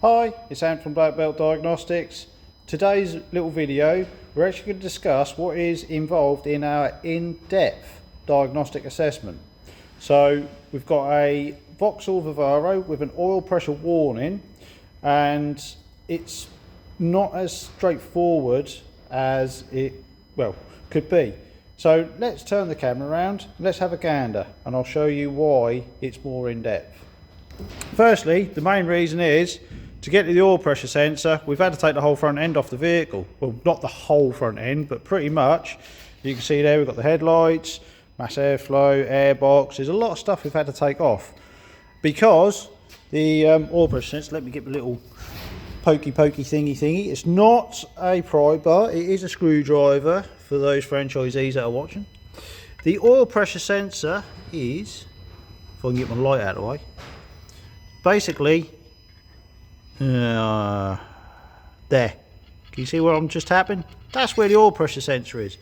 Hi, it's Ant from Black Belt Diagnostics. Today's little video, we're actually going to discuss what is involved in our in-depth diagnostic assessment. So we've got a Vauxhall Vivaro with an oil pressure warning, and it's not as straightforward as it, could be. So let's turn the camera around, let's have a gander, and I'll show you why it's more in-depth. Firstly, the main reason is, to get to the oil pressure sensor, we've had to take the whole front end off the vehicle. Well, not the whole front end, but pretty much. You can see there we've got the headlights, mass airflow, airbox. There's a lot of stuff we've had to take off because the oil pressure sensor, let me get the little pokey thingy. It's not a pry bar, it is a screwdriver for those franchisees that are watching. The oil pressure sensor is, if I can get my light out of the way, basically there. Can you see where I'm just tapping? That's where the oil pressure sensor is.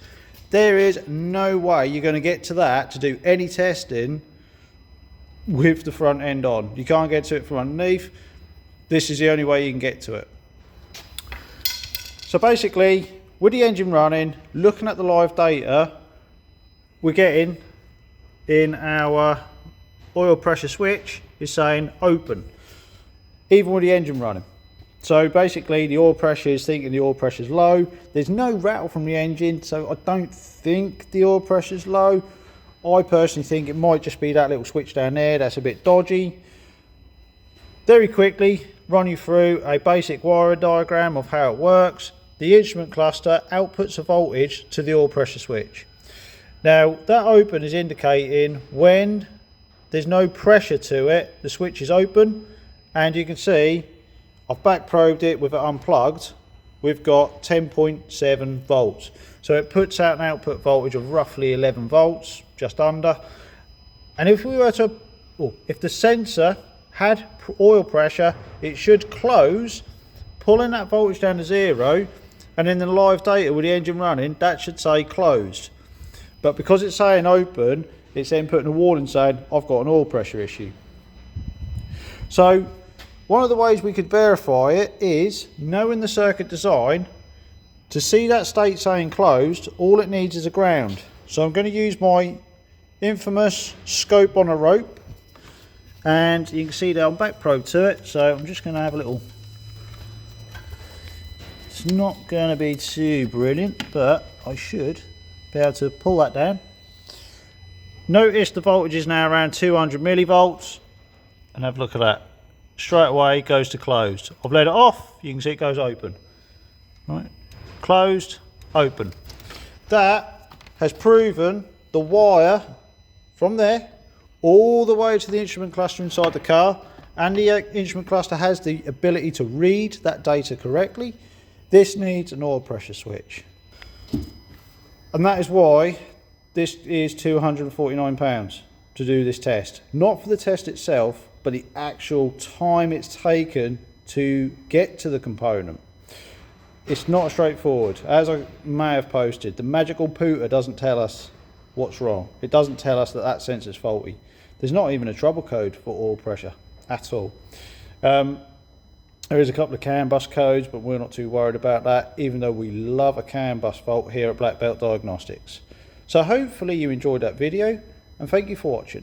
There is no way you're going to get to that to do any testing with the front end on. You can't get to it from underneath. This is the only way you can get to it. So basically, with the engine running, looking at the live data, we're getting in our oil pressure switch is saying open, even with the engine running. So basically the oil pressure is thinking the oil pressure is low. There's no rattle from the engine, so I don't think the oil pressure is low. I personally think it might just be that little switch down there that's a bit dodgy. Very quickly run you through a basic wiring diagram of how it works. The instrument cluster outputs a voltage to the oil pressure switch. Now that open is indicating when there's no pressure to it, the switch is open. And you can see I've back probed it with it unplugged. We've got 10.7 volts. So it puts out an output voltage of roughly 11 volts, just under. And if we were to, if the sensor had oil pressure, it should close, pulling that voltage down to 0. And in the live data with the engine running, that should say closed. But because it's saying open, it's then putting a warning saying I've got an oil pressure issue. So one of the ways we could verify it is knowing the circuit design. To see that state saying closed, all it needs is a ground. So I'm going to use my infamous scope on a rope, and you can see that I'm back probed to it. So I'm just going to have a little, it's not going to be too brilliant, but I should be able to pull that down. Notice the voltage is now around 200 millivolts, and have a look at that. Straight away it goes to closed. I've let it off, you can see it goes open. Right, closed, open. That has proven the wire from there all the way to the instrument cluster inside the car, and the instrument cluster has the ability to read that data correctly. This needs an oil pressure switch, and that is why this is £249 to do this test. Not for the test itself, but the actual time it's taken to get to the component. It's not straightforward. As I may have posted, the magical pooter doesn't tell us what's wrong. It doesn't tell us that that sensor's faulty. There's not even a trouble code for oil pressure at all. There is a couple of CAN bus codes, but we're not too worried about that, even though we love a CAN bus fault here at Black Belt Diagnostics. So hopefully you enjoyed that video, and thank you for watching.